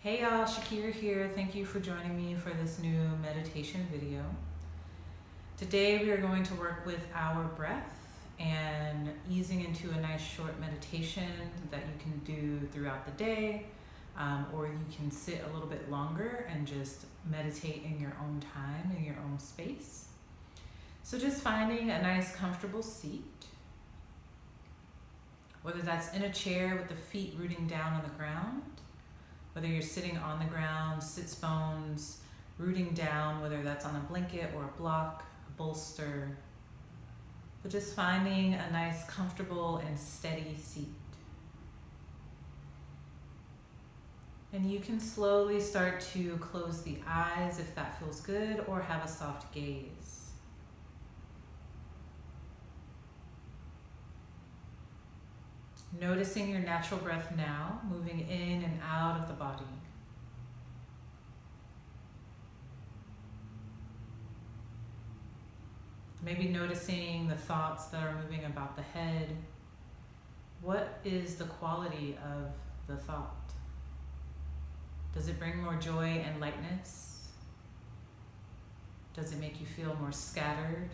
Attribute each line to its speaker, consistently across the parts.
Speaker 1: Hey y'all, Shakira here. Thank you for joining me for this new meditation video. Today we are going to work with our breath and easing into a nice short meditation that you can do throughout the day, or you can sit a little bit longer and just meditate in your own time, in your own space. So just finding a nice comfortable seat, whether that's in a chair with the feet rooting down on the ground, whether you're sitting on the ground, sits bones, rooting down, whether that's on a blanket or a block, a bolster, but just finding a nice, comfortable and steady seat. And you can slowly start to close the eyes if that feels good, or have a soft gaze. Noticing your natural breath now, moving in and out of the body. Maybe noticing the thoughts that are moving about the head. What is the quality of the thought? Does it bring more joy and lightness? Does it make you feel more scattered?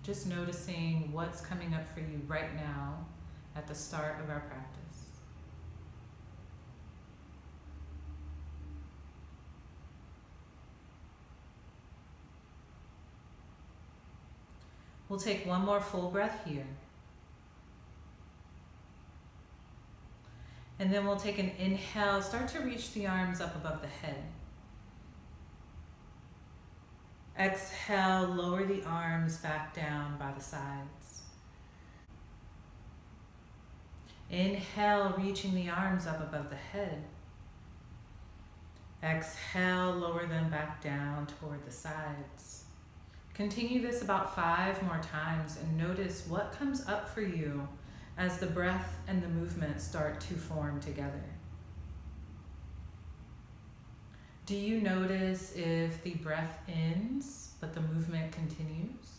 Speaker 1: Just noticing what's coming up for you right now at the start of our practice. We'll take one more full breath here. And then we'll take an inhale, start to reach the arms up above the head. Exhale, lower the arms back down by the sides. Inhale, reaching the arms up above the head. Exhale, lower them back down toward the sides. Continue this about 5 more times and notice what comes up for you as the breath and the movement start to form together. Do you notice if the breath ends but the movement continues?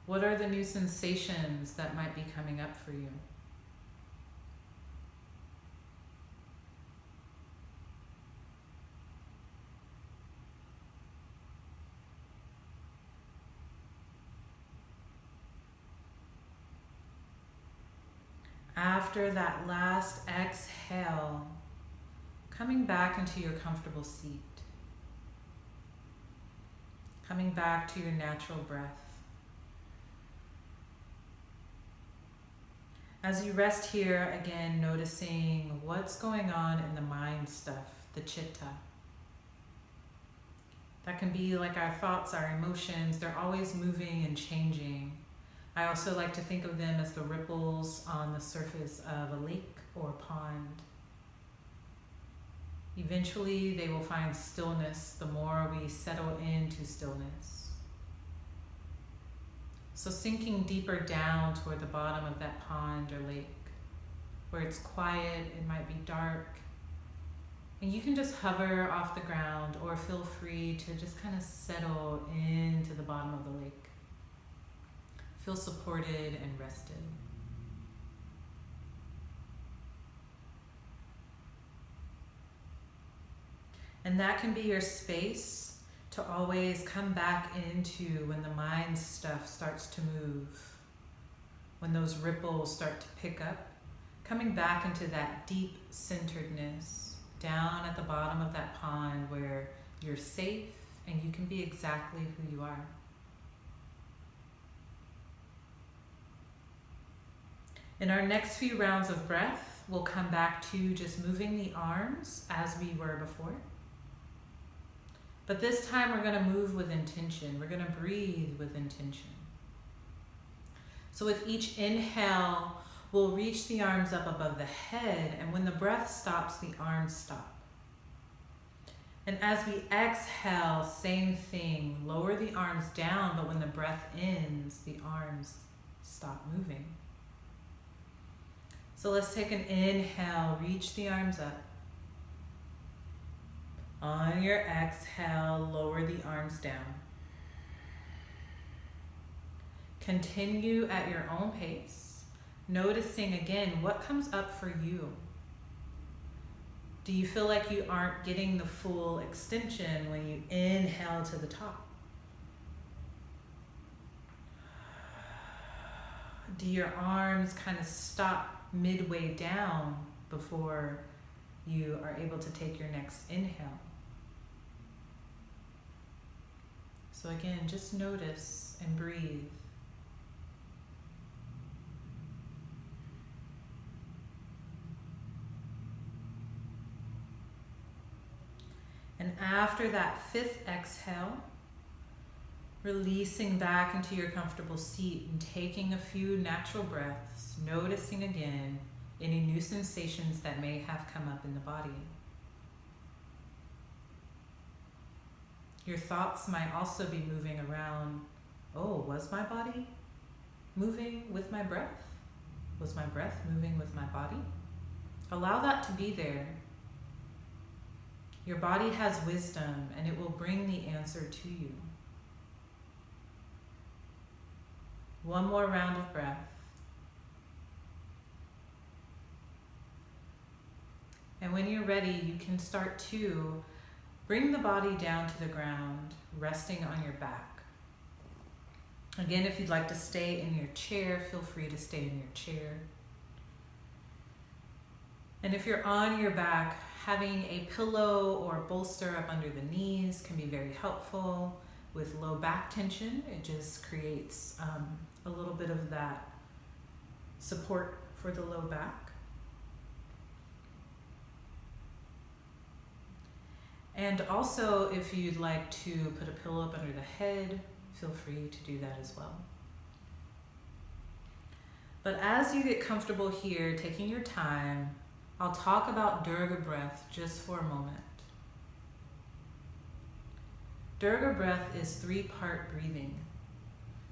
Speaker 1: What are the new sensations that might be coming up for you? After that last exhale, coming back into your comfortable seat, coming back to your natural breath. As you rest here, again, noticing what's going on in the mind stuff, the chitta. That can be like our thoughts, our emotions. They're always moving and changing. I also like to think of them as the ripples on the surface of a lake or a pond. Eventually, they will find stillness the more we settle into stillness. So sinking deeper down toward the bottom of that pond or lake, where it's quiet, it might be dark, and you can just hover off the ground or feel free to just kind of settle into the bottom of the lake. Feel supported and rested. And that can be your space to always come back into when the mind stuff starts to move, when those ripples start to pick up, coming back into that deep centeredness down at the bottom of that pond where you're safe and you can be exactly who you are. In our next few rounds of breath, we'll come back to just moving the arms as we were before. But this time we're going to move with intention. We're going to breathe with intention. So with each inhale, we'll reach the arms up above the head, and when the breath stops, the arms stop. And as we exhale, same thing, lower the arms down, but when the breath ends, the arms stop moving. So let's take an inhale, reach the arms up. On your exhale, lower the arms down. Continue at your own pace, noticing again what comes up for you. Do you feel like you aren't getting the full extension when you inhale to the top? Do your arms kind of stop midway down before you are able to take your next inhale? So again, just notice and breathe. And after that fifth exhale, releasing back into your comfortable seat and taking a few natural breaths, noticing again any new sensations that may have come up in the body. Your thoughts might also be moving around. Oh, was my body moving with my breath? Was my breath moving with my body? Allow that to be there. Your body has wisdom and it will bring the answer to you. One more round of breath. And when you're ready, you can start to bring the body down to the ground, resting on your back. Again, if you'd like to stay in your chair, feel free to stay in your chair. And if you're on your back, having a pillow or bolster up under the knees can be very helpful. With low back tension, it just creates a little bit of that support for the low back. And also, if you'd like to put a pillow up under the head, feel free to do that as well. But as you get comfortable here, taking your time, I'll talk about Durga breath just for a moment. Durga breath is 3-part breathing.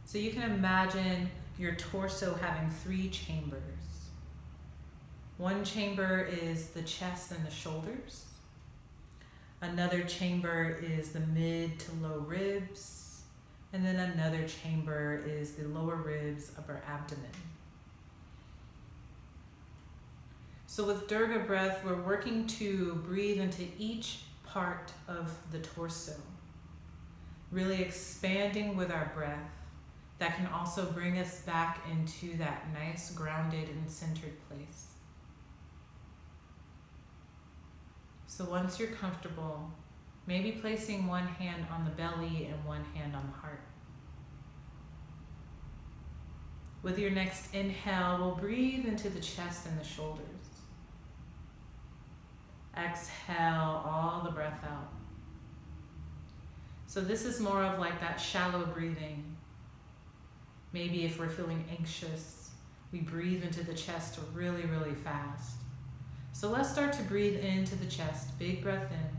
Speaker 1: So you can imagine your torso having 3 chambers. One chamber is the chest and the shoulders. Another chamber is the mid to low ribs. And then another chamber is the lower ribs, upper abdomen. So with Durga breath, we're working to breathe into each part of the torso, really expanding with our breath. That can also bring us back into that nice grounded and centered place. So once you're comfortable, maybe placing one hand on the belly and one hand on the heart. With your next inhale, we'll breathe into the chest and the shoulders. Exhale all the breath out. So this is more of like that shallow breathing. Maybe if we're feeling anxious, we breathe into the chest really, really fast. So let's start to breathe into the chest, big breath in.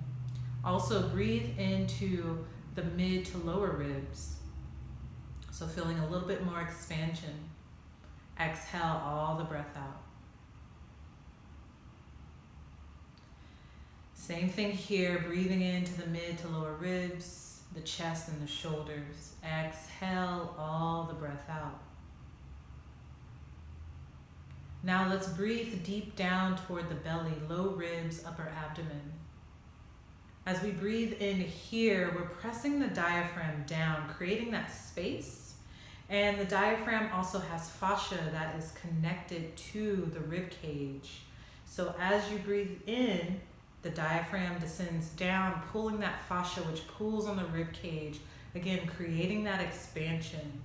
Speaker 1: Also breathe into the mid to lower ribs. So feeling a little bit more expansion. Exhale all the breath out. Same thing here, breathing into the mid to lower ribs, the chest and the shoulders. Exhale all the breath out. Now let's breathe deep down toward the belly, low ribs, upper abdomen. As we breathe in here, we're pressing the diaphragm down, creating that space. And the diaphragm also has fascia that is connected to the rib cage. So as you breathe in, the diaphragm descends down, pulling that fascia, which pulls on the rib cage, again, creating that expansion.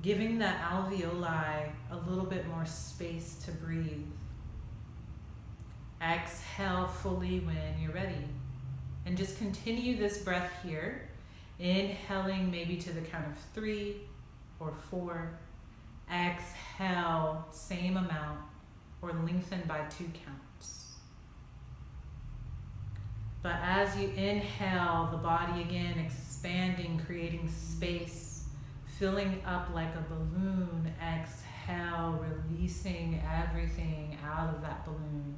Speaker 1: Giving the alveoli a little bit more space to breathe. Exhale fully when you're ready. And just continue this breath here. Inhaling maybe to the count of 3 or 4. Exhale, same amount, or lengthen by 2 counts. But as you inhale, the body again expanding, creating space. Filling up like a balloon. Exhale, releasing everything out of that balloon.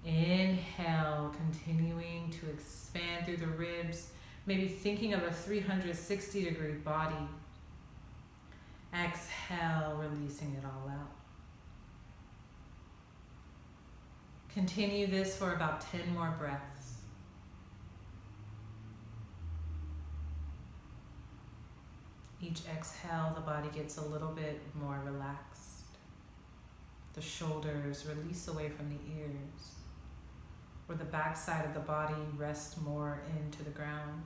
Speaker 1: Inhale, continuing to expand through the ribs, maybe thinking of a 360-degree body. Exhale, releasing it all out. Continue this for about 10 more breaths. Each exhale, the body gets a little bit more relaxed. The shoulders release away from the ears, or the back side of the body rests more into the ground.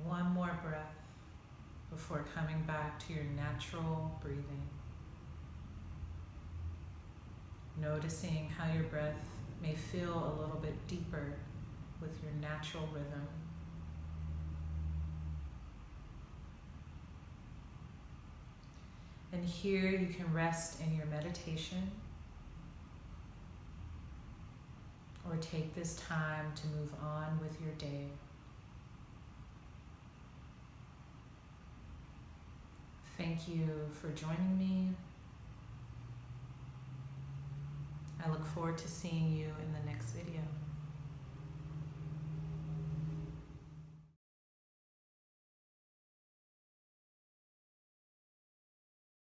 Speaker 1: One more breath before coming back to your natural breathing. Noticing how your breath may feel a little bit deeper with your natural rhythm. And here you can rest in your meditation, or take this time to move on with your day. Thank you for joining me. I look forward to seeing you in the next video.